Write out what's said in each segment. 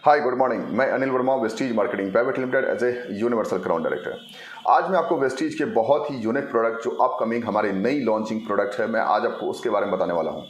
हाय good morning. मैं Anil Varma, Vestige marketing private limited as a universal crown director. आज मैं आपको वेस्टीज के बहुत ही यूनिक प्रोडक्ट जो अपकमिंग हमारे नई लॉन्चिंग प्रोडक्ट है, मैं आज आपको उसके बारे में बताने वाला हूँ।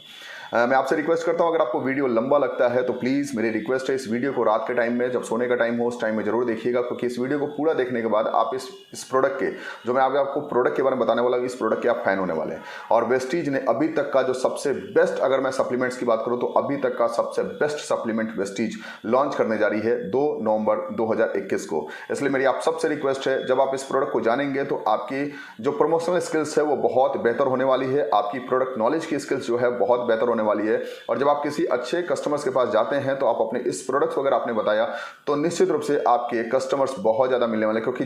मैं आपसे रिक्वेस्ट करता हूँ, अगर आपको वीडियो लंबा लगता है तो प्लीज़ मेरी रिक्वेस्ट है, इस वीडियो को रात के टाइम में जब सोने का टाइम हो उस टाइम में जरूर देखिएगा, क्योंकि इस वीडियो को पूरा देखने के बाद आप इस प्रोडक्ट के जो मैं आपको प्रोडक्ट के बारे में बताने वाला हूँ, इस प्रोडक्ट के आप फैन होने वाले हैं। और वेस्टीज ने अभी तक का जो सबसे बेस्ट, अगर मैं सप्लीमेंट्स की बात करूँ तो अभी तक का सबसे बेस्ट सप्लीमेंट वेस्टीज लॉन्च करने जा रही है 2 नवंबर 2021 को। इसलिए मेरी आप सबसे रिक्वेस्ट है, जब आप इस प्रोडक्ट को जानेंगे तो आपकी जो प्रमोशनल स्किल्स है वो बहुत बेहतर होने वाली है, आपकी प्रोडक्ट नॉलेज की स्किल्स जो है बहुत बेहतर होने वाली है। और जब आप किसी अच्छे कस्टमर्स के पास जाते हैं तो आप अपने इस प्रोडक्ट को अगर आपने बताया तो निश्चित रूप से आपके कस्टमर्स बहुत ज़्यादा मिलने वाले हैं, क्योंकि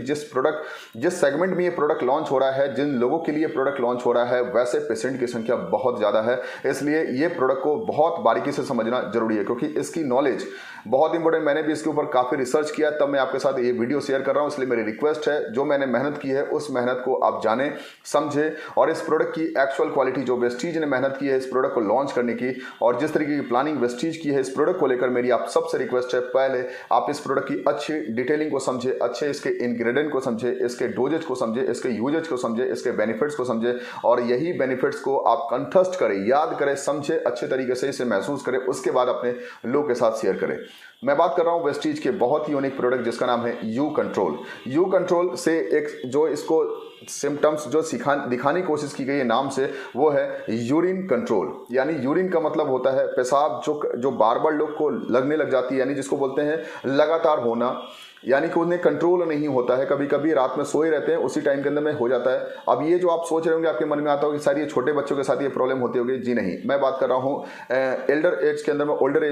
जिस सेगमेंट में ये प्रोडक्ट लॉन्च हो रहा है, जिन लोगों के लिए प्रोडक्ट लॉन्च हो रहा है, वैसे पेशेंट की संख्या बहुत ज़्यादा है। इसलिए ये प्रोडक्ट को बहुत बारीकी से समझना जरूरी है, क्योंकि इसकी नॉलेज बहुत इंपॉर्टेंट। मैंने भी इसके ऊपर काफ़ी रिसर्च किया, तब मैं आपके साथ ये वीडियो शेयर कर रहा हूँ। इसलिए मेरी रिक्वेस्ट है, जो मैंने मेहनत की है उस मेहनत को आप जानें, समझें, और इस प्रोडक्ट की एक्चुअल क्वालिटी जो वेस्टीज ने मेहनत की है इस प्रोडक्ट को लॉन्च करने की, और जिस तरीके की प्लानिंग वेस्टीज की है इस प्रोडक्ट को लेकर, मेरी आप सबसे रिक्वेस्ट है, पहले आप इस प्रोडक्ट की अच्छी डिटेलिंग को समझे, अच्छे इसके इंग्रेडिएंट को समझे, इसके डोजेज को समझे, इसके यूजेज को समझे, इसके बेनिफिट्स को समझे, और यही बेनिफिट्स को आप कंठस्थ करें, याद करें, समझे, अच्छे तरीके से इसे महसूस करें, उसके बाद अपने लोगों के साथ शेयर करें। मैं बात कर रहा हूं वेस्टीज के बहुत ही यूनिक प्रोडक्ट जिसका नाम है यू कंट्रोल। यू कंट्रोल से एक जो इसको सिम्टम्स जो दिखाने की कोशिश की गई है नाम से, वो है यूरिन कंट्रोल। यानी यूरिन का मतलब होता है पेशाब जो बार बार लोग को लगने लग जाती है, यानी जिसको बोलते हैं लगातार होना, यानी कि उन्हें कंट्रोल नहीं होता है। कभी कभी रात में सोए रहते हैं, उसी टाइम के अंदर में हो जाता है। अब ये जो आप सोच रहे होंगे, आपके मन में आता होगा कि सारी ये छोटे बच्चों के साथ ये प्रॉब्लम होती होगी। जी नहीं, मैं बात कर रहा हूँ ओल्डर एज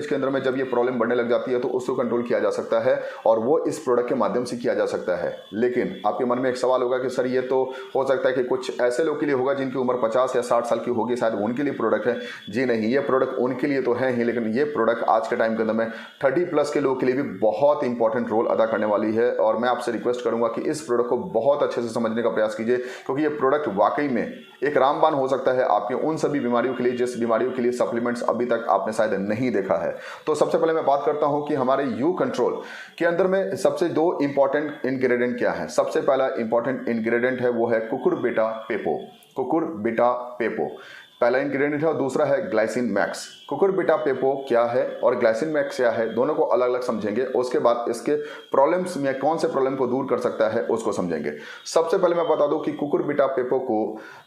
के अंदर में जब ये प्रॉब्लम बढ़ने लग जाती है तो उसको कंट्रोल किया जा सकता है, और वो इस प्रोडक्ट के माध्यम से किया जा सकता है। लेकिन आपके मन में एक सवाल होगा कि सर ये तो हो सकता है कि कुछ ऐसे लोग के लिए होगा जिनकी उम्र 50 या 60 साल की होगी, शायद उनके लिए प्रोडक्ट है। जी नहीं, ये प्रोडक्ट उनके लिए तो है ही, लेकिन ये प्रोडक्ट आज के टाइम के अंदर में 30 प्लस के लोगों के लिए भी बहुत इंपॉर्टेंट रोल अदा करने वाली है। और मैं आपसे रिक्वेस्ट करूंगा कि इस प्रोडक्ट को बहुत अच्छे से समझने का प्रयास कीजिए, क्योंकि ये प्रोडक्ट वाकई में एक रामबाण हो सकता है आपके उन सभी बीमारियों के लिए जिस बीमारियों के लिए सप्लीमेंट्स अभी तक आपने शायद नहीं देखा है। तो सबसे पहले मैं बात करता हूं कि हमारे यू कंट्रोल के अंदर में सबसे 2 इंपॉर्टेंट इंग्रेडिएंट क्या है। सबसे पहला इंपॉर्टेंट इंग्रेडिएंट है वो है कुकुरबिटा पेपो। कुकुरबिटा पेपो पहला इंग्रेडिएंट है, और दूसरा है ग्लाइसिन मैक्स। कुकुरबिटा पेपो क्या है और ग्लाइसिन मैक्स क्या है, दोनों को अलग अलग समझेंगे। उसके बाद इसके प्रॉब्लम्स में कौन से प्रॉब्लम को दूर कर सकता है उसको समझेंगे। सबसे पहले मैं बता दूं कि कुकुरबिटा पेपो को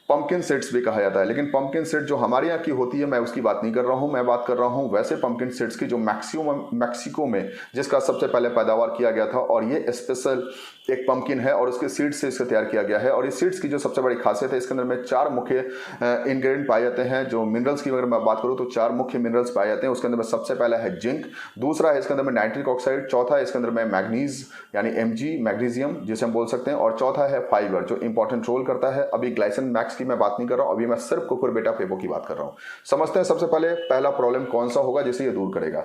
पंपकिन सीड्स भी कहा जाता है, लेकिन पंपकिन सीड जो हमारे यहाँ की होती है मैं उसकी बात नहीं कर रहा हूँ। मैं बात कर रहा हूँ वैसे पंपकिन सीड्स की जो मैक्सिको में जिसका सबसे पहले पैदावार किया गया था, और ये स्पेशल एक पंपकिन है और उसके सीड्स से इसे तैयार किया गया है। और इस सीड्स की जो सबसे बड़ी खासियत है, इसके अंदर में 4 मुख्य इंग्रेडिएंट पाए जाते हैं। जो मिनरल्स की अगर मैं बात करूँ तो 4 मुख्य मिनरल्स पाए जाते हैं। उसके अंदर में सबसे पहला है जिंक, दूसरा है इसके अंदर में नाइट्रिक ऑक्साइड, चौथा है इसके अंदर में मैग्नीज यानी Mg मैग्नीशियम जिसे हम बोल सकते हैं, और चौथा है फाइबर जो इंपॉर्टेंट रोल करता है। अभी ग्लाइसिन मैक्स की मैं बात नहीं कर रहा हूं, अभी मैं सिर्फ कुकुरबिटा पेपो की बात कर रहा हूं। समझते हैं सबसे पहले पहला प्रॉब्लम कौन सा होगा जिसे ये दूर करेगा।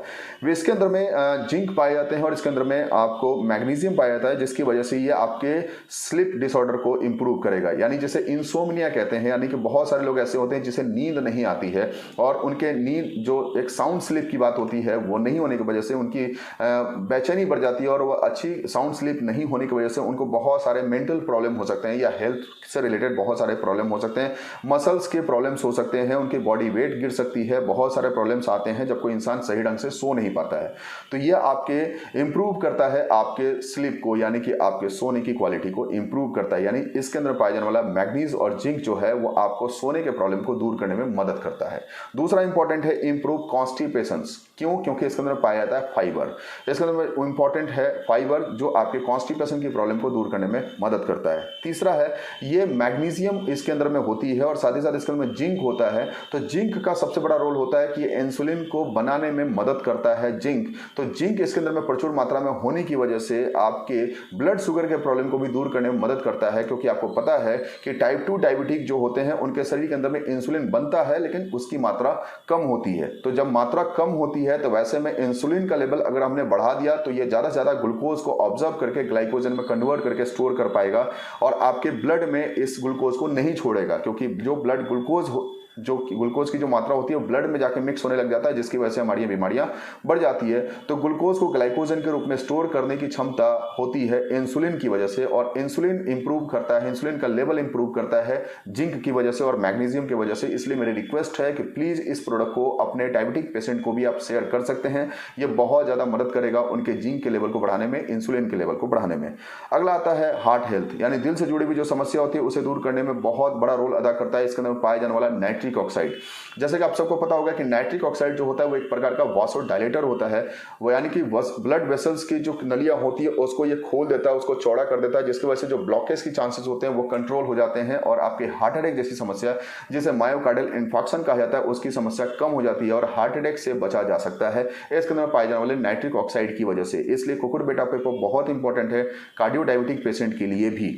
इसके अंदर में जिंक पाए जाते हैं और इसके अंदर में आपको मैग्नीशियम पाया जाता है, जिसकी वजह से ये आपके स्लीप डिसऑर्डर को इंप्रूव करेगा, यानी जिसे इंसोम्निया कहते हैं। यानी कि बहुत सारे लोग ऐसे होते हैं जिसे नींद नहीं आती है, और उनके नींद जो एक साउंड स्लीप की बात होती है वो नहीं होने की वजह से उनकी बेचैनी बढ़ जाती है, और वो अच्छी साउंड स्लीप नहीं होने की वजह से उनको बहुत सारे मेंटल प्रॉब्लम हो सकते हैं, या हेल्थ से रिलेटेड बहुत सारे प्रॉब्लम हो सकते हैं, मसल्स के प्रॉब्लम्स हो सकते हैं, उनकी बॉडी वेट गिर सकती है, बहुत सारे प्रॉब्लम्स आते हैं जब कोई इंसान सही ढंग से सो नहीं पाता है। तो ये आपके इंप्रूव करता है आपके स्लीप को, यानी कि आपके सोने की क्वालिटी को इंप्रूव करता है। यानी इसके अंदर पाया जाने वाला मैग्नीज और जिंक जो है वो आपको सोने के प्रॉब्लम को दूर करने में मदद करता है। दूसरा इंपॉर्टेंट है इंप्रूव कॉन्स्टिपेशंस। क्यों? क्योंकि इसके अंदर पाया जाता है फाइबर। इसके अंदर इंपॉर्टेंट है फाइबर जो आपके कॉन्स्टिपेशन की प्रॉब्लम को दूर करने में मदद करता है। तीसरा है ये मैग्नीशियम इसके अंदर में होती है, और साथ ही साथ इसके अंदर में जिंक होता है। तो जिंक का सबसे बड़ा रोल होता है कि ये इंसुलिन को बनाने में मदद करता है जिंक। तो जिंक इसके अंदर में प्रचुर मात्रा में होने की वजह से आपके ब्लड शुगर के प्रॉब्लम को भी दूर करने में मदद करता है, क्योंकि आपको पता है कि टाइप 2 डायबिटिक जो होते हैं उनके शरीर के अंदर में इंसुलिन बनता है, लेकिन उसकी मात्रा कम होती है। तो जब मात्रा कम होती है तो वैसे में इंसुलिन का लेवल अगर हमने बढ़ा दिया तो ये ज्यादा से ज्यादा ग्लूकोज को ऑब्जर्व करके ग्लाइकोजन में कन्वर्ट करके स्टोर कर पाएगा, और आपके ब्लड में इस ग्लूकोज को नहीं छोड़ेगा, क्योंकि जो ब्लड ग्लूकोज जो ग्लूकोज की जो मात्रा होती है वो ब्लड में जाके मिक्स होने लग जाता है, जिसकी वजह से हमारी बीमारियां बढ़ जाती है। तो ग्लूकोज को ग्लाइकोजन के रूप में स्टोर करने की क्षमता होती है इंसुलिन की वजह से, और इंसुलिन इंप्रूव करता है, इंसुलिन का लेवल इंप्रूव करता है जिंक की वजह से और मैग्नीशियम की वजह से। इसलिए मेरी रिक्वेस्ट है कि प्लीज इस प्रोडक्ट को अपने डायबिटिक पेशेंट को भी आप शेयर कर सकते हैं। ये बहुत ज्यादा मदद करेगा उनके जिंक के लेवल को बढ़ाने में, इंसुलिन के लेवल को बढ़ाने में। अगला आता है हार्ट हेल्थ, यानी दिल से जुड़ी हुई जो समस्या होती है उसे दूर करने में बहुत बड़ा रोल अदा करता है इसके अंदर पाया जाने वाला नाइट्रिक ऑक्साइड। जैसे कि आप सबको पता होगा कि नाइट्रिक ऑक्साइड जो होता है वो एक प्रकार का वासोडायलेटर होता है। वो यानी कि ब्लड वेसल्स की जो नलियां होती है उसको ये खोल देता है, उसको चौड़ा कर देता है, जिसकी वजह से जो ब्लॉकेज की चांसेस होते हैं वो कंट्रोल हो जाते हैं और आपके हार्ट अटैक जैसी समस्या, जिसे मायोकार्डियल इंफार्क्शन कहा जाता है, उसकी समस्या कम हो जाती है और हार्ट अटैक से बचा जा सकता है इसके अंदर पाए जाने वाले नाइट्रिक ऑक्साइड की वजह से। इसलिए कुकुर बेटा पेपो बहुत इंपॉर्टेंट है कार्डियो डायबिटिक पेशेंट के लिए भी।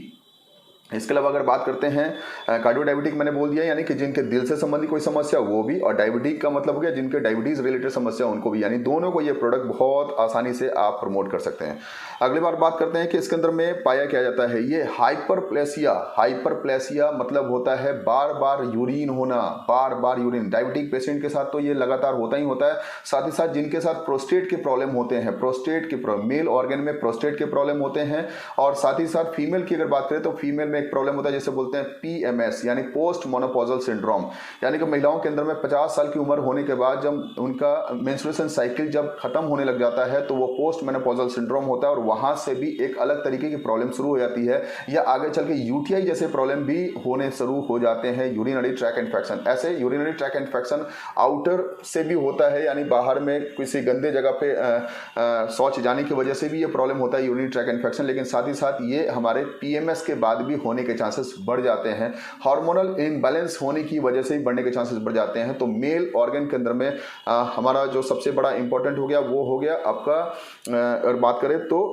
इसके अलावा अगर बात करते हैं कार्डियो डायबिटिक, मैंने बोल दिया यानी कि जिनके दिल से संबंधी कोई समस्या वो भी, और डायबिटिक का मतलब हो गया जिनके डायबिटीज रिलेटेड समस्या उनको भी, यानी दोनों को ये प्रोडक्ट बहुत आसानी से आप प्रमोट कर सकते हैं। अगली बार बात करते हैं कि इसके अंदर में पाया क्या जाता है, ये हाइपरप्लेसिया। हाइपरप्लेसिया मतलब होता है बार बार यूरिन होना, बार बार यूरिन। डायबिटिक पेशेंट के साथ तो ये लगातार होता ही होता है, साथ ही साथ जिनके साथ प्रोस्टेट के प्रॉब्लम होते हैं, प्रोस्टेट के मेल ऑर्गन में प्रोस्टेट के प्रॉब्लम होते हैं, और साथ ही साथ फीमेल की अगर बात करें तो फीमेल में एक प्रॉब्लम होता है जैसे बोलते हैं पीएमएस यानी पोस्ट मोनोपॉजल सिंड्रोम, यानी कि महिलाओं के अंदर में 50 साल की उम्र होने के बाद जब उनका मेंस्ट्रुएशन साइकिल जब खत्म होने लग जाता है तो वो पोस्ट मोनोपॉजल सिंड्रोम होता है, और वहां से भी एक अलग तरीके की प्रॉब्लम शुरू हो जाती है, या आगे चल के यूटीआई जैसे प्रॉब्लम भी होने शुरू हो जाते हैं, यूरिनरी ट्रैक इन्फेक्शन। ऐसे यूरिनरी ट्रैक इन्फेक्शन आउटर से भी होता है, यानी बाहर में किसी गंदे जगह पे शौच जाने की वजह से भी ये प्रॉब्लम होता है यूरिनरी ट्रैक इन्फेक्शन, लेकिन साथ ही साथ ये हमारे पीएमएस के बाद भी होने के चांसेस बढ़ जाते हैं, हार्मोनल इम्बैलेंस होने की वजह से भी बढ़ने के चांसेस बढ़ जाते हैं। तो मेल ऑर्गन के अंदर में हमारा जो सबसे बड़ा इंपॉर्टेंट हो गया वो हो गया आपका, अगर बात करें तो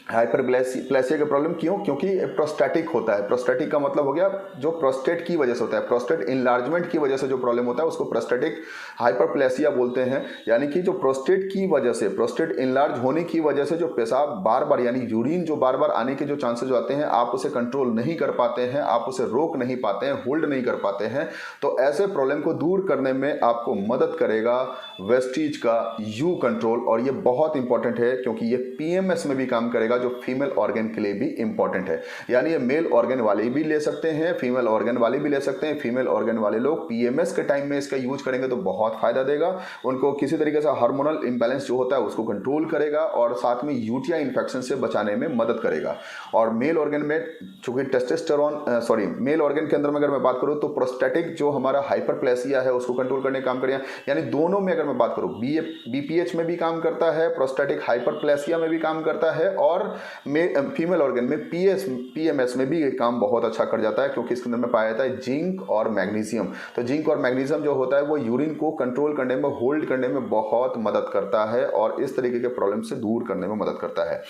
हाइपरप्लेसिया का प्रॉब्लम क्यों, क्योंकि प्रोस्टेटिक होता है। प्रोस्टेटिक का मतलब हो गया जो प्रोस्टेट की वजह से होता है, प्रोस्टेट इनलार्जमेंट की वजह से जो प्रॉब्लम होता है उसको प्रोस्टेटिक हाइपरप्लेसिया बोलते हैं। यानी कि जो प्रोस्टेट की वजह से, प्रोस्टेट इनलार्ज होने की वजह से जो पेशाब बार बार यानी यूरिन जो बार बार आने के जो चांसेस आते हैं, आप उसे कंट्रोल नहीं कर पाते हैं, आप उसे रोक नहीं पाते हैं, होल्ड नहीं कर पाते हैं, तो ऐसे प्रॉब्लम को दूर करने में आपको मदद करेगा वेस्टीज का यू कंट्रोल। और ये बहुत इंपॉर्टेंट है क्योंकि ये पीएमएस में भी काम करेगा, जो फीमेल ऑर्गन के लिए भी इंपॉर्टेंट है। यानी ये मेल ऑर्गन वाले भी ले सकते हैं, फीमेल ऑर्गन वाले भी ले सकते हैं। फीमेल ऑर्गन वाले लोग पीएमएस के टाइम में इसका यूज करेंगे तो बहुत फायदा देगा, उनको किसी तरीके से हार्मोनल इंबैलेंस जो होता है उसको कंट्रोल करेगा, और साथ में यूटीआई इन्फेक्शन से बचाने में मदद करेगा। और मेल ऑर्गन में चूंकि टेस्टोस्टेरोन मेल ऑर्गन के अंदर में अगर मैं बात करूं तो प्रोस्टेटिक जो हमारा हाइपरप्लेसिया है उसको कंट्रोल करने का काम करेगा, यानी दोनों में अगर मैं बात करूं बीपीएच में भी काम करता है, प्रोस्टेटिक हाइपरप्लेसिया में भी काम करता है, और फीमेल ऑर्गन में पीएमएस में भी काम बहुत अच्छा कर जाता है, क्योंकि इसके अंदर में पाया जाता है जिंक और मैग्नीशियम। तो जिंक और मैग्नीशियम जो होता है वो यूरिन को कंट्रोल करने में, होल्ड करने में बहुत मदद करता है और इस तरीके के प्रॉब्लम से दूर करने में मदद करता है।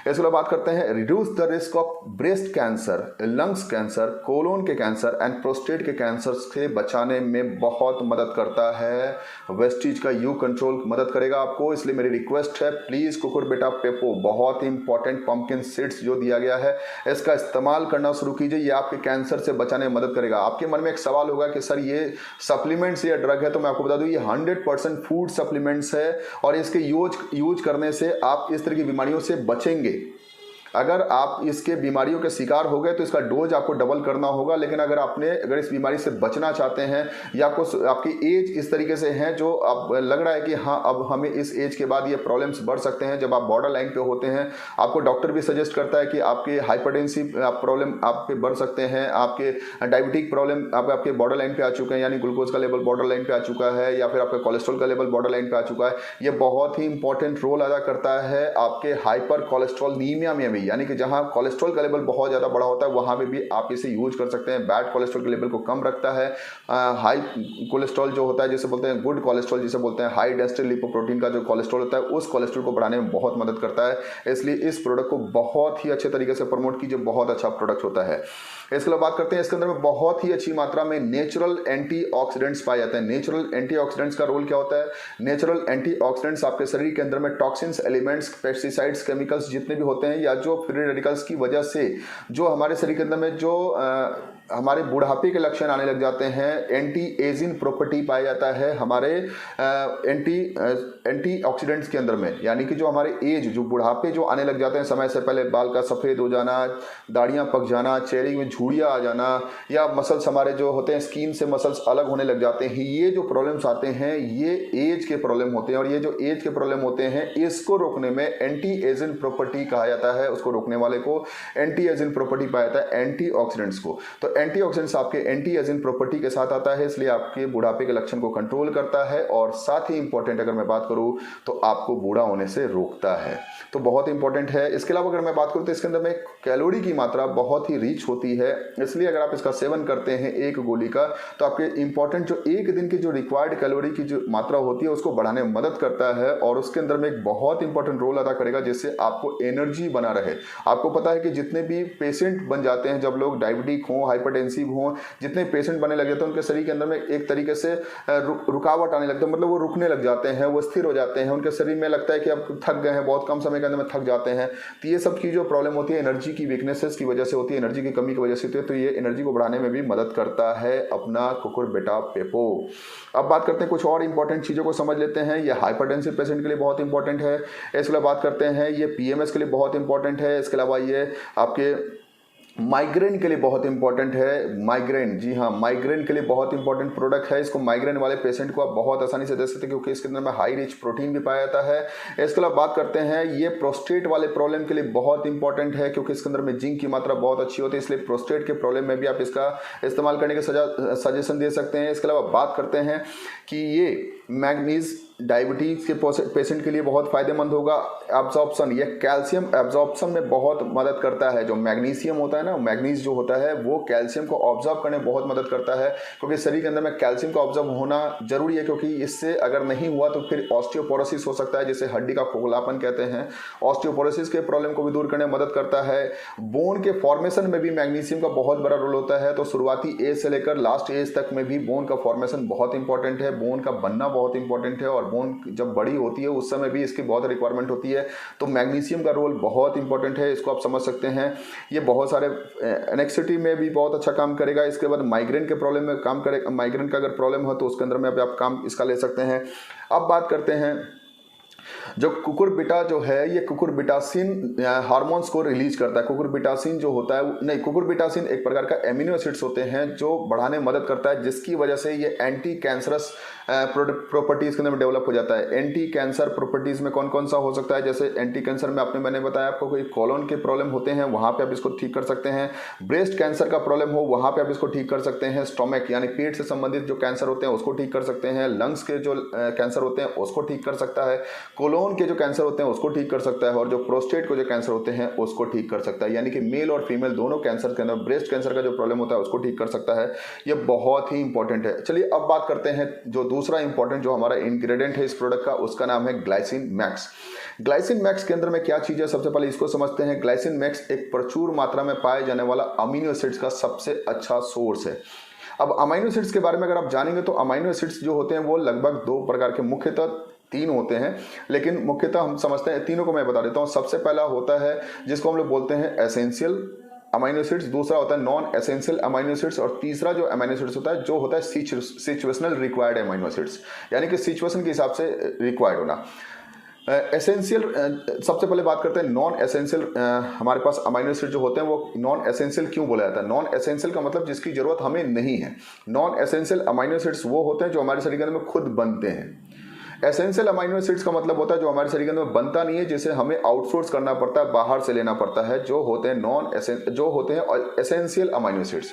इसके बाद बात करते हैं reduce the risk of breast cancer, lungs cancer, colon के कैंसर एंड प्रोस्टेट के कैंसर से बचाने में बहुत मदद करता है। वेस्टीज का यू कंट्रोल मदद करेगा आपको, इसलिए मेरी रिक्वेस्ट है प्लीज कुकुर बेटा पेपो बहुत ही इंपॉर्टेंट पंपकिन सीड्स जो दिया गया है इसका इस्तेमाल करना शुरू कीजिए, ये आपके कैंसर से बचाने में मदद करेगा। आपके मन में एक सवाल होगा कि सर ये सप्लीमेंट्स या ड्रग है, तो मैं आपको बता दूं ये 100% फूड सप्लीमेंट्स है, और इसके यूज करने से आप इस तरह की बीमारियों से बचेंगे। अगर आप इसके बीमारियों के शिकार हो गए तो इसका डोज आपको डबल करना होगा, लेकिन अगर इस बीमारी से बचना चाहते हैं, या आपकी एज इस तरीके से है जो अब लग रहा है कि हाँ अब हमें इस एज के बाद ये प्रॉब्लम्स बढ़ सकते हैं, जब आप बॉर्डर लाइन पे होते हैं, आपको डॉक्टर भी सजेस्ट करता है कि आपके हाइपरटेंसिव प्रॉब्लम आपके बढ़ सकते हैं, आपके डायबिटिक प्रॉब्लम आपके बॉर्डर लाइन पे आ चुके हैं, यानी ग्लूकोज का लेवल बॉर्डर लाइन पे आ चुका है, या फिर आपका कोलेस्ट्रॉल का लेवल बॉर्डर लाइन पे आ चुका है। ये बहुत ही इंपॉर्टेंट रोल अदा करता है आपके हाइपर कोलेस्ट्रॉलनीमिया में भी, यानी कि जहां कोलेस्ट्रॉल का लेवल बहुत ज्यादा बड़ा होता है वहां पे भी आप इसे यूज कर सकते हैं। बैड कोलेस्ट्रॉल के लेवल को कम रखता है, हाई कोलेस्ट्रॉल जो होता है जिसे बोलते हैं गुड कोलेस्ट्रॉल, जिसे बोलते हैं हाई डेंसिटी लिपोप्रोटीन का जो कोलेस्ट्रॉल होता है उस कोलेस्ट्रॉल को बढ़ाने में बहुत मदद करता है। इसलिए इस प्रोडक्ट को बहुत ही अच्छे तरीके से प्रमोट कीजिए, बहुत अच्छा प्रोडक्ट होता है। इसके बाद बात करते हैं इसके अंदर में बहुत ही अच्छी मात्रा में नेचुरल एंटीऑक्सीडेंट्स पाए जाते हैं। नेचुरल एंटीऑक्सीडेंट्स का रोल क्या होता है? नेचुरल एंटीऑक्सीडेंट्स आपके शरीर के अंदर में टॉक्सिन्स, एलिमेंट्स, पेस्टिसाइड्स, केमिकल्स जितने भी होते हैं, या जो फ्री रेडिकल्स की वजह से जो हमारे शरीर के अंदर में जो हमारे बुढ़ापे के लक्षण आने लग जाते हैं, एंटी एजिंग प्रॉपर्टी पाया जाता है हमारे एंटी ऑक्सीडेंट्स के अंदर में, यानी कि जो हमारे एज, जो बुढ़ापे जो आने लग जाते हैं समय से पहले, बाल का सफ़ेद हो जाना, दाढ़ियाँ पक जाना, चेहरे में झुर्रियाँ आ जाना, या मसल्स हमारे जो होते हैं स्किन से मसल्स अलग होने लग जाते हैं, ये जो प्रॉब्लम्स आते हैं ये एज के प्रॉब्लम होते हैं। और ये जो एज के प्रॉब्लम होते हैं इसको रोकने में एंटी एजिंग प्रॉपर्टी कहा जाता है, उसको रोकने वाले को एंटी एजिंग प्रॉपर्टी पाया जाता है एंटीऑक्सीडेंट्स को। तो एंटीऑक्सीडेंट्स आपके एंटी एजिंग प्रॉपर्टी के साथ आता है, इसलिए आपके बुढ़ापे के लक्षण को कंट्रोल करता है और साथ ही इंपॉर्टेंट अगर मैं बात करूं तो आपको बूढ़ा होने से रोकता है, तो बहुत इंपॉर्टेंट है। इसके अलावा अगर मैं बात करूं तो इसके अंदर में कैलोरी की मात्रा बहुत ही रिच होती है, इसलिए अगर आप इसका सेवन करते हैं एक गोली का तो आपके इंपॉर्टेंट जो एक दिन की जो रिक्वायर्ड कैलोरी की जो मात्रा होती है उसको बढ़ाने में मदद करता है और उसके अंदर में एक बहुत इंपॉर्टेंट रोल अदा करेगा जिससे आपको एनर्जी बना रहे। आपको पता है कि जितने भी पेशेंट बन जाते हैं, जब लोग डायबिटिक हों, हाइपरटेंसिव हों, जितने पेशेंट बनने लग जाते हैं उनके शरीर के अंदर में एक तरीके से रुकावट आने लगता है, मतलब वो रुकने लग जाते हैं, वो स्थिर हो जाते हैं, उनके शरीर में लगता है कि अब थक गए हैं, बहुत कम समय के अंदर में थक जाते हैं। तो ये सब की जो प्रॉब्लम होती है एनर्जी की वीकनेसेस की वजह से होती है, एनर्जी की कमी की वजह से होती है, तो ये एनर्जी को बढ़ाने में भी मदद करता है अपना कुकुरबिटा पेपो। अब बात करते हैं कुछ और इंपॉर्टेंट चीज़ों को समझ लेते हैं। ये हाइपरटेंसिव पेशेंट के लिए बहुत इंपॉर्टेंट है। इसके अलावा बात करते हैं ये पीएमएस के लिए बहुत इंपॉर्टेंट है। इसके अलावा ये आपके माइग्रेन के लिए बहुत इंपॉर्टेंट है। माइग्रेन, जी हाँ, माइग्रेन के लिए बहुत इंपॉर्टेंट प्रोडक्ट है। इसको माइग्रेन वाले पेशेंट को आप बहुत आसानी से दे सकते हैं क्योंकि इसके अंदर में हाई रिच प्रोटीन भी पाया जाता है। इसके अलावा बात करते हैं ये प्रोस्टेट वाले प्रॉब्लम के लिए बहुत इंपॉर्टेंट है क्योंकि इसके अंदर में जिंक की मात्रा बहुत अच्छी होती है, इसलिए प्रोस्टेट के प्रॉब्लम में भी आप इसका इस्तेमाल करने के सजेशन दे सकते हैं। इसके अलावा बात करते हैं कि ये मैग्नीज डायबिटीज के पेशेंट के लिए बहुत फायदेमंद होगा। एब्जॉर्प्शन, ये कैल्शियम एब्जॉर्प्शन में बहुत मदद करता है। जो मैग्नीशियम होता है ना, मैग्नीज जो होता है वो कैल्शियम को ऑब्जॉर्व करने में बहुत मदद करता है क्योंकि शरीर के अंदर में कैल्शियम का ऑब्जॉर्व होना जरूरी है क्योंकि इससे अगर नहीं हुआ तो फिर ऑस्टियोपोरोसिस हो सकता है, जिसे हड्डी का खोखलापन कहते हैं। ऑस्टियोपोरोसिस के प्रॉब्लम को भी दूर करने में मदद करता है। बोन के फॉर्मेशन में भी मैग्नीशियम का बहुत बड़ा रोल होता है, तो शुरुआती एज से लेकर लास्ट एज तक में भी बोन का फॉर्मेशन बहुत इंपॉर्टेंट है, बोन का बनना बहुत इंपॉर्टेंट है और बोन जब बड़ी होती है उस समय भी इसकी बहुत रिक्वायरमेंट होती है, तो मैग्नीशियम का रोल बहुत इंपॉर्टेंट है, इसको आप समझ सकते हैं। ये बहुत सारे एनेक्सिटी में भी बहुत अच्छा काम करेगा। इसके बाद माइग्रेन के प्रॉब्लम में काम करेगा, माइग्रेन का अगर प्रॉब्लम हो तो उसके अंदर में आप काम इसका ले सकते हैं। अब बात करते हैं जो कुकुरबिटा जो है ये कुकुरबिटासिन हार्मोन्स को रिलीज करता है। कुकुरबिटासिन जो होता है नहीं, कुकुरबिटासिन एक प्रकार का एमिनो एसिड्स होते हैं जो बढ़ाने में मदद करता है, जिसकी वजह से ये एंटी कैंसरस प्रॉपर्टीज के अंदर डेवलप हो जाता है। एंटी कैंसर प्रॉपर्टीज में कौन कौन सा हो सकता है, जैसे एंटी कैंसर में मैंने बताया आपको कोई कॉलोन के प्रॉब्लम होते हैं वहां पे आप इसको ठीक कर सकते हैं। ब्रेस्ट कैंसर का प्रॉब्लम हो वहां पे आप इसको ठीक कर सकते हैं। स्टोमक यानी पेट से संबंधित जो कैंसर होते हैं उसको ठीक कर सकते हैं। लंग्स के जो कैंसर होते हैं उसको ठीक कर सकता है। कोलोन के जो कैंसर होते हैं उसको ठीक कर सकता है और जो प्रोस्टेट को जो कैंसर होते हैं उसको ठीक कर सकता है। यानी कि मेल और फीमेल दोनों कैंसर के अंदर ब्रेस्ट कैंसर का जो प्रॉब्लम होता है उसको ठीक कर सकता है। ये बहुत ही इंपॉर्टेंट है। चलिए अब बात करते हैं जो दूसरा इंपॉर्टेंट जो हमारा इंग्रेडिएंट है इस प्रोडक्ट का, उसका नाम है ग्लाइसिन मैक्स। ग्लाइसिन मैक्स के अंदर में क्या चीज है, सबसे पहले इसको समझते हैं। ग्लाइसिन मैक्स एक प्रचुर मात्रा में पाए जाने वाला अमीनो एसिड्स का सबसे अच्छा सोर्स है। अब अमीनो एसिड्स के बारे में अगर आप जानेंगे तो अमीनो एसिड्स जो होते हैं वो लगभग दो प्रकार के, मुख्यतः तीन होते हैं, लेकिन मुख्यतः हम समझते हैं तीनों को मैं बता देता हूं। सबसे पहला होता है जिसको हम लोग बोलते हैं एसेंशियल अमीनो एसिड्स, दूसरा होता है नॉन एसेंशियल अमीनो एसिड्स और तीसरा जो अमीनो एसिड्स होता है जो होता है सिचुएशनल रिक्वायर्ड अमीनो एसिड्स, यानी कि सिचुएशन के हिसाब से रिक्वायर्ड होना। एसेंशियल सबसे पहले बात करते हैं नॉन एसेंशियल। हमारे पास अमीनो एसिड जो होते हैं वो नॉन एसेंशियल क्यों बोला जाता है? नॉन एसेंशियल का मतलब जिसकी जरूरत हमें नहीं है। नॉन एसेंशियल अमीनो एसिड्स वो होते हैं जो हमारे शरीर के अंदर में खुद बनते हैं। एसेंशियल अमीनो एसिड्स का मतलब होता है जो हमारे शरीर के अंदर बनता नहीं है, जिसे हमें आउटसोर्स करना पड़ता है, बाहर से लेना पड़ता है, जो होते हैं एसेंशियल अमीनो एसिड्स।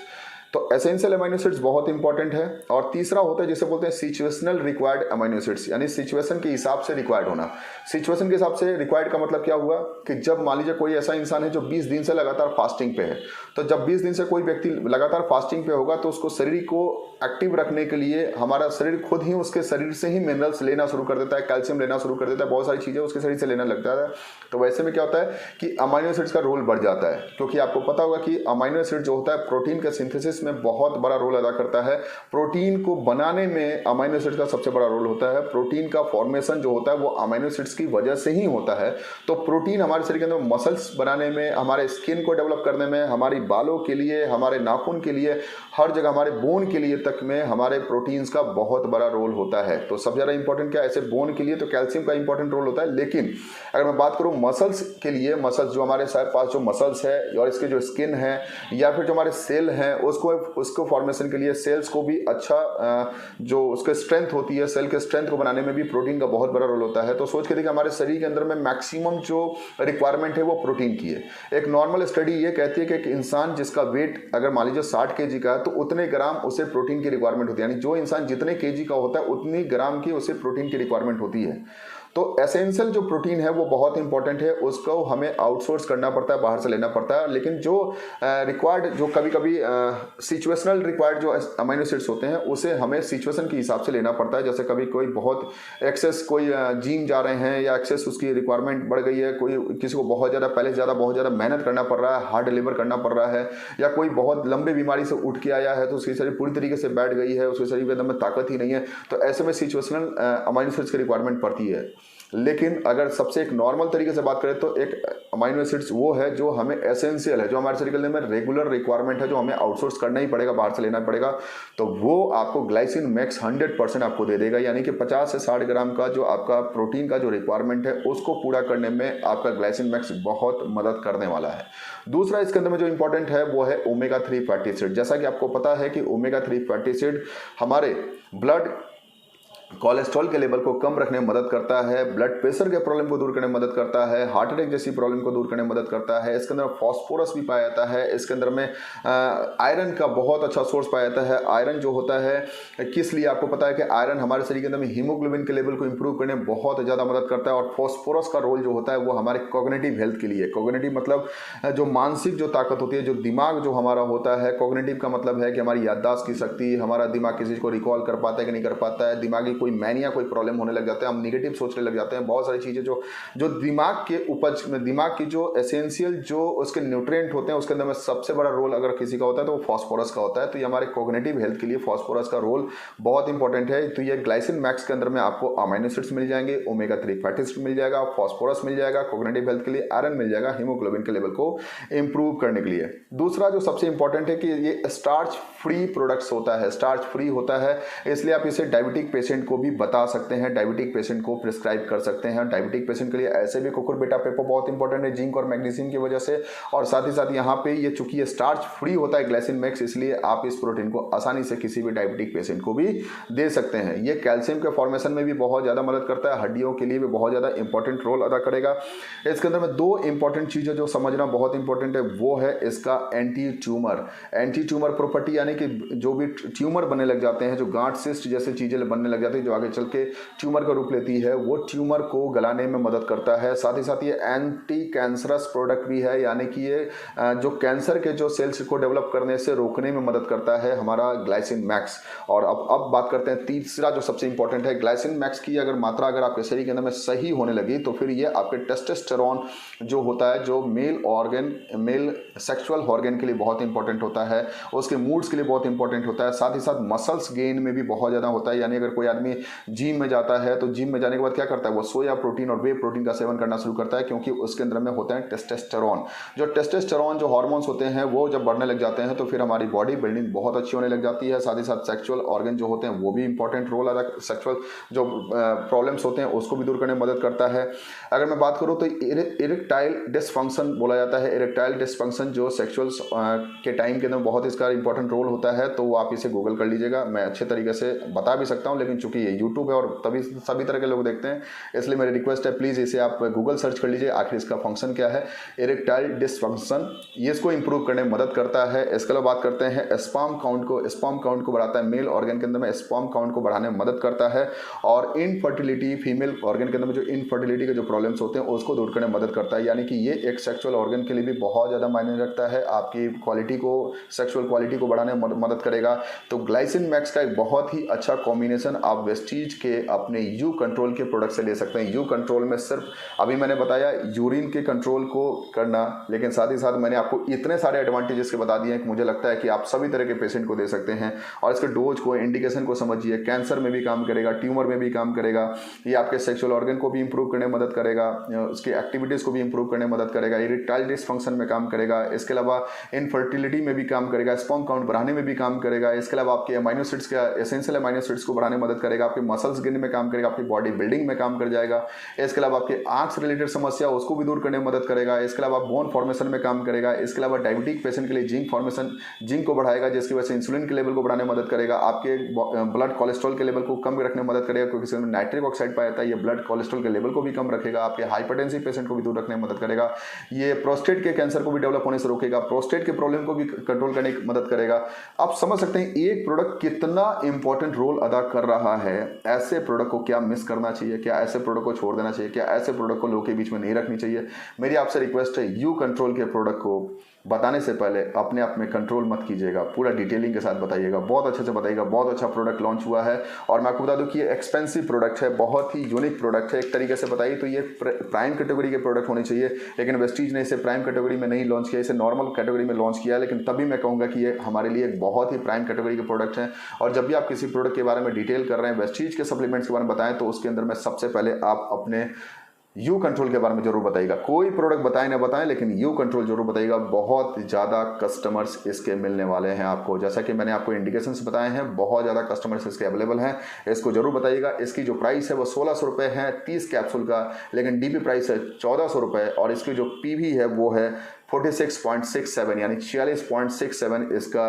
तो एसेंशियल अमीनो एसिड्स बहुत इंपॉर्टेंट है। और तीसरा होता है जिसे बोलते हैं सिचुएशनल रिक्वायर्ड अमीनो एसिड्स, यानी सिचुएशन के हिसाब से रिक्वायर्ड होना। सिचुएशन के हिसाब से रिक्वायर्ड का मतलब क्या हुआ कि जब मान लीजिए कोई ऐसा इंसान है जो 20 दिन से लगातार फास्टिंग पे है, तो जब 20 दिन से कोई व्यक्ति लगातार फास्टिंग पे होगा तो उसको शरीर को एक्टिव रखने के लिए हमारा शरीर खुद ही उसके शरीर से ही मिनरल्स लेना शुरू कर देता है, कैल्शियम लेना शुरू कर देता है, बहुत सारी चीजें उसके शरीर से लेना लगता है। तो वैसे में क्या होता है कि अमीनो एसिड्स का रोल बढ़ जाता है, क्योंकि आपको पता होगा कि अमीनो एसिड जो होता है प्रोटीन का सिंथेसिस बिजनेस में बहुत बड़ा रोल अदा करता है। प्रोटीन को बनाने में अमीनो एसिड्स का सबसे बड़ा रोल होता है। प्रोटीन का फॉर्मेशन जो होता है वो अमीनो एसिड्स की वजह से ही होता है। तो प्रोटीन हमारे शरीर के अंदर मसल्स बनाने में, हमारे स्किन को डेवलप करने में, हमारी बालों के लिए, हमारे नाखून के लिए, हर जगह हमारे बोन के लिए तक में हमारे प्रोटीन्स का बहुत बड़ा रोल होता है। तो सबसे ज़्यादा इंपॉर्टेंट क्या है, ऐसे बोन के लिए तो कैल्शियम का इंपॉर्टेंट रोल होता है। लेकिन अगर मैं बात करूं मसल्स के लिए, मसल्स जो हमारे पास जो मसल्स है और इसके जो स्किन है या फिर जो हमारे सेल हैं, उसको फॉर्मेशन के लिए, सेल्स को भी अच्छा जो उसके स्ट्रेंथ होती है, सेल के स्ट्रेंथ को बनाने में भी प्रोटीन का बहुत बड़ा रोल होता है। तो सोच के देखिए हमारे शरीर के अंदर में मैक्सिमम जो रिक्वायरमेंट है वो प्रोटीन की है। एक नॉर्मल स्टडी ये कहती है कि एक इंसान जिसका वेट अगर मान लीजिए 60 kg का है तो उतने ग्राम उसे प्रोटीन की रिक्वायरमेंट होती है। यानी जो इंसान जितने केजी का होता है उतनी ग्राम की उसे प्रोटीन की रिक्वायरमेंट होती है। तो एसेंशियल जो प्रोटीन है वो बहुत इंपॉर्टेंट है, उसको हमें आउटसोर्स करना पड़ता है, बाहर से लेना पड़ता है। लेकिन जो रिक्वायर्ड, जो कभी कभी सिचुएशनल रिक्वायर्ड जो अमीनो एसिड्स होते हैं उसे हमें सिचुएशन के हिसाब से लेना पड़ता है। जैसे कभी कोई बहुत एक्सेस, कोई जिम जा रहे हैं या एक्सेस उसकी रिक्वायरमेंट बढ़ गई है, कोई किसी को बहुत ज़्यादा पहले से ज़्यादा बहुत ज़्यादा मेहनत करना पड़ रहा है, हार्ड डिलीवर करना पड़ रहा है, या कोई बहुत लंबे बीमारी से उठ के आया है तो उसकी शरीर पूरी तरीके से बैठ गई है, उसके शरीर के अंदर में ताकत ही नहीं है, तो ऐसे में सिचुएशनल अमीनो एसिड्स की रिक्वायरमेंट पड़ती है। लेकिन अगर सबसे एक नॉर्मल तरीके से बात करें तो एक अमीनो एसिड्स वो है जो हमें एसेंशियल है, जो हमारे शरीर के अंदर में रेगुलर रिक्वायरमेंट है, जो हमें आउटसोर्स करना ही पड़ेगा, बाहर से लेना पड़ेगा। तो वो आपको ग्लाइसिन मैक्स 100% आपको दे देगा। यानी कि 50 से 60 ग्राम का जो आपका प्रोटीन का जो रिक्वायरमेंट है उसको पूरा करने में आपका ग्लाइसिन मैक्स बहुत मदद करने वाला है। दूसरा इसके अंदर में जो इंपॉर्टेंट है वो है ओमेगा 3 फैटी एसिड। जैसा कि आपको पता है कि ओमेगा 3 फैटी एसिड हमारे ब्लड कोलेस्ट्रॉल के लेवल को कम रखने में मदद करता है, ब्लड प्रेशर के प्रॉब्लम को दूर करने में मदद करता है, हार्ट अटैक जैसी प्रॉब्लम को दूर करने में मदद करता है। इसके अंदर फॉस्फोरस भी पाया जाता है। इसके अंदर में आयरन का बहुत अच्छा सोर्स पाया जाता है। आयरन जो होता है, किस लिए आपको पता है कि आयरन हमारे शरीर के अंदर में हीमोग्लोबिन के लेवल को इंप्रूव करने में बहुत ज़्यादा मदद करता है। और फॉस्फोरस का रोल जो होता है वो हमारे कॉग्निटिव हेल्थ के लिए, कॉग्निटिव मतलब जो मानसिक जो ताकत होती है, जो दिमाग जो हमारा होता है, कॉग्निटिव का मतलब है कि हमारी याददाश्त की शक्ति, हमारा दिमाग किसी को रिकॉल कर पाता है कि नहीं कर पाता है, दिमागी कोई मैनिया, कोई प्रॉब्लम होने लग जाते हैं, हम निगेटिव सोचने लग जाते हैं, बहुत सारी चीज़ें जो दिमाग के उपज में, दिमाग की जो एसेंशियल जो उसके न्यूट्रिएंट होते हैं उसके अंदर में सबसे बड़ा रोल अगर किसी का होता है तो वो फॉस्फोरस का होता है। तो ये हमारे कॉग्निटिव हेल्थ के लिए फॉस्फोरस का रोल बहुत इंपॉर्टेंट है। तो ये ग्लाइसिन मैक्स के अंदर में आपको अमीनो एसिड्स मिल जाएंगे, ओमेगा 3 फैटी एसिड मिल जाएगा, फॉस्फोरस मिल जाएगा, कॉग्निटिव हेल्थ के लिए आयरन मिल जाएगा, हीमोग्लोबिन के लेवल को इंप्रूव करने के लिए। दूसरा जो सबसे इंपॉर्टेंट है कि ये स्टार्च फ्री प्रोडक्ट्स होता है, स्टार्च फ्री होता है, इसलिए आप इसे डायबिटिक पेशेंट को भी बता सकते हैं, डायबिटिक पेशेंट को प्रिस्क्राइब कर सकते हैं। डायबिटिक पेशेंट के लिए ऐसे भी कुकुर बेटा पेपो बहुत इंपॉर्टेंट है, जिंक और मैग्नीशियम की वजह से। और साथ ही साथ यहाँ पे ये चूंकि ये स्टार्च फ्री होता है ग्लाइसिन मैक्स, इसलिए आप इस प्रोटीन को आसानी से किसी भी डायबिटिक पेशेंट को भी दे सकते हैं। ये कैल्शियम के फॉर्मेशन में भी बहुत ज़्यादा मदद करता है, हड्डियों के लिए भी बहुत ज़्यादा इंपॉर्टेंट रोल अदा करेगा। इसके अंदर में दो इंपॉर्टेंट चीज़ें जो समझना बहुत इंपॉर्टेंट है वो है इसका एंटी ट्यूमर प्रॉपर्टी, यानी कि जो भी ट्यूमर बनने लग जाते हैं, जो गांठ सिस्ट जैसे चीज़ें बनने लग जाती है जो आगे चल के ट्यूमर का रूप लेती है, वो ट्यूमर को गलाने में मदद करता है। साथ ही साथ ये एंटी कैंसरस प्रोडक्ट भी है, यानी कि ये जो कैंसर के जो सेल्स को डेवलप करने से रोकने में मदद करता है हमारा ग्लाइसिन मैक्स। और अब बात करते हैं तीसरा जो सबसे इंपॉर्टेंट है, ग्लाइसिन मैक्स की अगर मात्रा अगर आपके शरीर के अंदर में सही होने लगी तो फिर ये आपके टेस्टोस्टेरोन जो होता है, जो मेल सेक्सुअल ऑर्गन के लिए बहुत इंपॉर्टेंट होता है, उसके मूड्स के लिए बहुत इंपॉर्टेंट होता है। साथ ही साथ मसल्स गेन में भी बहुत ज़्यादा होता है, यानी अगर कोई आदमी जिम में जाता है तो जिम में जाने के बाद क्या करता है, वो सोया प्रोटीन और वे प्रोटीन का सेवन करना शुरू करता है, क्योंकि उसके अंदर में होता है टेस्टोस्टेरोन। जो टेस्टोस्टेरोन जो हार्मोन्स होते हैं वो जब बढ़ने लग जाते हैं तो फिर हमारी बॉडी बिल्डिंग बहुत अच्छी होने लग जाती है। साथ ही साथ सेक्सुअल ऑर्गन जो होते हैं वो भी इंपॉर्टेंट रोल अदा, सेक्सुअल जो प्रॉब्लम्स होते हैं उसको भी दूर करने में मदद करता है। अगर मैं बात करूँ तो इरेक्टाइल डिसफंक्शन बोला जाता है, इरेक्टाइल डिसफंक्शन जो सेक्सुअल के टाइम के अंदर बहुत इसका इंपॉर्टेंट रोल होता है, तो आप इसे गूगल कर लीजिएगा। मैं अच्छे तरीके से बता भी सकता हूँ, लेकिन चूंकि ये यूट्यूब है और तभी सभी तरह के लोग देखते हैं, इसलिए मेरी रिक्वेस्ट है प्लीज़ इसे आप गूगल सर्च कर लीजिए, आखिर इसका फंक्शन क्या है। इरेक्टाइल डिसफंक्शन ये इसको इंप्रूव करने में मदद करता है। इसके अलावा बात करते हैं स्पर्म काउंट को बढ़ाता है, मेल ऑर्गन के अंदर में स्पर्म काउंट को बढ़ाने में मदद करता है। और इनफर्टिलिटी, फीमेल ऑर्गन के अंदर में जो इनफर्टिलिटी के जो प्रॉब्लम्स होते हैं उसको दूर करने में मदद करता है, यानी कि ये एक सेक्सुअल ऑर्गन के लिए भी बहुत ज़्यादा मायने रखता है, आपकी क्वालिटी को, सेक्सुअल क्वालिटी को बढ़ाने में मदद करेगा। तो ग्लाइसिन मैक्स का एक बहुत ही अच्छा कॉम्बिनेशन आप वेस्टीज के अपने यू कंट्रोल के प्रोडक्ट से ले सकते हैं। यू कंट्रोल में सिर्फ अभी मैंने बताया यूरिन के कंट्रोल को करना, लेकिन साथ ही साथ मैंने आपको इतने सारे एडवांटेजेस के बता दिए हैं कि मुझे लगता है कि आप सभी तरह के पेशेंट को दे सकते हैं। और इसके डोज को, इंडिकेशन को समझिए। कैंसर में भी काम करेगा, ट्यूमर में भी काम करेगा, ये आपके सेक्सुअल ऑर्गन को भी इंप्रूव करने में मदद करेगा, उसकी एक्टिविटीज़ को भी इंप्रूव करने में मदद करेगा, इरेक्टाइल डिसफंक्शन में काम करेगा, इसके अलावा इनफर्टिलिटी में भी काम करेगा, स्पर्म काउंट बढ़ाने में भी काम करेगा, इसके अलावा आपके अमाइनो एसिड्स का एसेंशियल अमाइनो एसिड्स को बढ़ाने में मदद करेगा, आपके मसल्स गिनने में काम करेगा, आपकी बॉडी बिल्डिंग में काम कर जाएगा। इसके अलावा आपके आंख से रिलेटेड समस्या उसको भी दूर करने में मदद करेगा। इसके अलावा बोन फॉर्मेशन में काम करेगा। इसके अलावा डायबिटिक पेशेंट के लिए जिंक फॉर्मेशन, जिंक को बढ़ाएगा, जिसकी वजह से इंसुलिन के लेवल को बढ़ाने में मदद करेगा। आपके ब्लड कोलेस्ट्रॉल के लेवल को कम रखने में मदद करेगा, क्योंकि इसमें नाइट्रिक ऑक्साइड पाया जाता है। ये ब्लड कोलेस्ट्रॉल के लेवल को भी कम रखेगा। आपके हाइपरटेंसिव पेशेंट को भी दूर रखने में मदद करेगा। ये प्रोस्टेट के कैंसर को भी डेवलप होने से रोकेगा, प्रोस्टेट के प्रॉब्लम को भी कंट्रोल करने में मदद करेगा। आप समझ सकते हैं एक प्रोडक्ट कितना इंपॉर्टेंट रोल अदा कर रहा है। ऐसे प्रोडक्ट को क्या मिस करना चाहिए, क्या ऐसे प्रोडक्ट को छोड़ देना चाहिए, क्या ऐसे प्रोडक्ट को लोगों के बीच में नहीं रखनी चाहिए। मेरी आपसे रिक्वेस्ट है, यू कंट्रोल के प्रोडक्ट को बताने से पहले अपने आप में कंट्रोल मत कीजिएगा, पूरा डिटेलिंग के साथ बताइएगा, बहुत अच्छे से बताइएगा। बहुत अच्छा प्रोडक्ट लॉन्च हुआ है और मैं आपको बता दूं कि ये एक्सपेंसिव प्रोडक्ट है, बहुत ही यूनिक प्रोडक्ट है। एक तरीके से बताइए तो ये प्राइम कैटेगरी के प्रोडक्ट होने चाहिए, लेकिन वेस्टीज ने इसे प्राइम कैटेगरी में नहीं लॉन्च किया, इसे नॉर्मल कैटेगरी में लॉन्च किया। लेकिन तभी मैं कहूँगा कि ये हमारे लिए एक बहुत ही प्राइम कैटेगरी के प्रोडक्ट हैं। और जब भी आप किसी प्रोडक्ट के बारे में डिटेल कर रहे हैं, वेस्टीज के सप्लीमेंट्स के बारे में बताएं, तो उसके अंदर में सबसे पहले आप अपने यू कंट्रोल के बारे में जरूर बताइएगा। कोई प्रोडक्ट बताएं ना बताएं, लेकिन यू कंट्रोल जरूर बताइएगा। बहुत ज़्यादा कस्टमर्स इसके मिलने वाले हैं आपको, जैसा कि मैंने आपको इंडिकेशंस बताए हैं, बहुत ज़्यादा कस्टमर्स इसके अवेलेबल हैं। इसको जरूर बताइएगा। इसकी जो प्राइस है वो 1600 रुपये है 30 कैप्सूल का, लेकिन डीपी प्राइस है 1400 रुपये और इसकी जो पीवी है वो है 46.67 यानी 46.67 इसका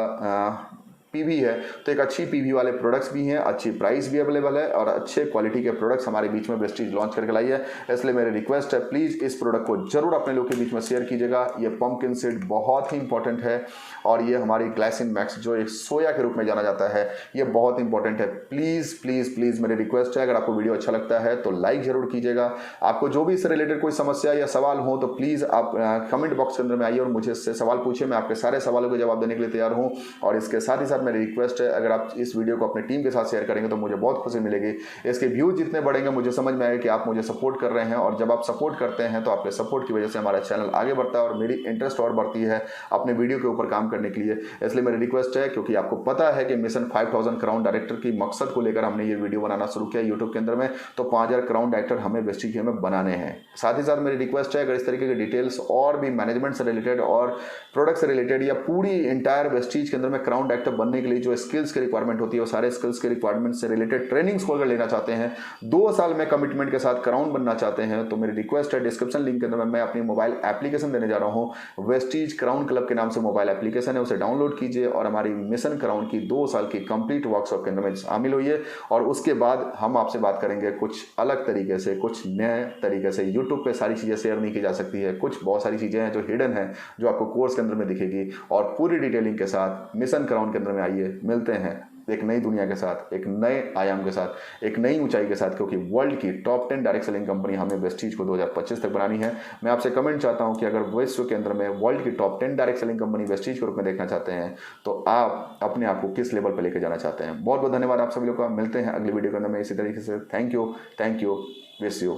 पीवी है। तो एक अच्छी पीवी वाले प्रोडक्ट्स भी हैं, अच्छी प्राइस भी अवेलेबल है और अच्छे क्वालिटी के प्रोडक्ट्स हमारे बीच में वेस्टीज लॉन्च करके लाई है। इसलिए मेरी रिक्वेस्ट है, प्लीज़ इस प्रोडक्ट को जरूर अपने लोगों के बीच में शेयर कीजिएगा। ये पंपकिन सीड बहुत ही इंपॉर्टेंट है और ये हमारी ग्लाइसिन मैक्स जो एक सोया के रूप में जाना जाता है, ये बहुत इंपॉर्टेंट है। प्लीज़ प्लीज़ प्लीज़ मेरी रिक्वेस्ट है, अगर आपको वीडियो अच्छा लगता है तो लाइक जरूर कीजिएगा। आपको जो भी इससे रिलेटेड कोई समस्या या सवाल हो तो प्लीज़ आप कमेंट बॉक्स के अंदर में आइए और मुझे इससे सवाल पूछिए। मैं आपके सारे सवालों के जवाब देने के लिए तैयार हूँ। और इसके साथ ही साथ मेरी रिक्वेस्ट है, अगर आप इस वीडियो को अपनी टीम के साथ शेयर करेंगे तो मुझे बहुत खुशी मिलेगी। इसके व्यूज जितने बढ़ेंगे मुझे समझ में आएगा कि आप मुझे सपोर्ट कर रहे हैं, और जब आप सपोर्ट करते हैं तो आपके सपोर्ट की वजह से हमारा चैनल आगे बढ़ता है और मेरी इंटरेस्ट और बढ़ती है अपने वीडियो के ऊपर काम करने के लिए। इसलिए मेरी रिक्वेस्ट है, क्योंकि आपको पता है कि मिशन 5000 क्राउन डायरेक्टर की मकसद को लेकर हमने ये वीडियो बनाना शुरू किया यूट्यूब के अंदर में, तो 5000 क्राउन डायरेक्टर हमें वेस्टीज में बनाने हैं। साथ ही साथ मेरी रिक्वेस्ट है, अगर इस तरीके की डिटेल्स और भी मैनेजमेंट से रिलेटेड और प्रोडक्ट से रिलेटेड या पूरी इंटायर वेस्टीज के अंदर में क्राउन डायरेक्टर बनने के लिए जो स्किल्स की रिक्वायरमेंट होती है, वो सारे स्किल्स के रिक्वायरमेंट से रिलेटेड ट्रेनिंग्स को अगर लेना चाहते हैं, 2 साल में कमिटमेंट के साथ क्राउन बनना चाहते हैं, तो मेरी रिक्वेस्ट है, डिस्क्रिप्शन लिंक के अंदर मैं अपनी मोबाइल एप्लीकेशन देने जा रहा हूं। वेस्टीज क्राउन क्लब के नाम से मोबाइल एप्लीकेशन है, उसे डाउनलोड कीजिए और हमारी मिशन क्राउन की 2 साल की कंप्लीट वर्कशॉप के अंदर में शामिल होइए। और उसके बाद हम आपसे बात करेंगे कुछ अलग तरीके से, कुछ नए तरीके से। यूट्यूब पे सारी चीज़ें शेयर नहीं की जा सकती है, कुछ बहुत सारी चीज़ें हैं जो हिडन है, जो आपको कोर्स के अंदर में दिखेगी। और पूरी डिटेलिंग के साथ मिशन क्राउन के अंदर में आइए, मिलते हैं एक नई दुनिया के साथ, एक नए आयाम के साथ, एक नई ऊंचाई के साथ, क्योंकि वर्ल्ड की टॉप 10 डायरेक्ट सेलिंग कंपनी हमें वेस्टीज को 2025 तक बनानी है। मैं आपसे कमेंट चाहता हूं कि अगर विश्व के अंदर में वर्ल्ड की top 10 direct selling company Vestige के रूप में देखना चाहते हैं तो आप अपने आप को किस लेवल पर लेकर जाना चाहते हैं। बहुत बहुत धन्यवाद आप सभी लोग का। मिलते हैं अगली वीडियो के अंदर में इसी तरीके से। Thank you, wish you.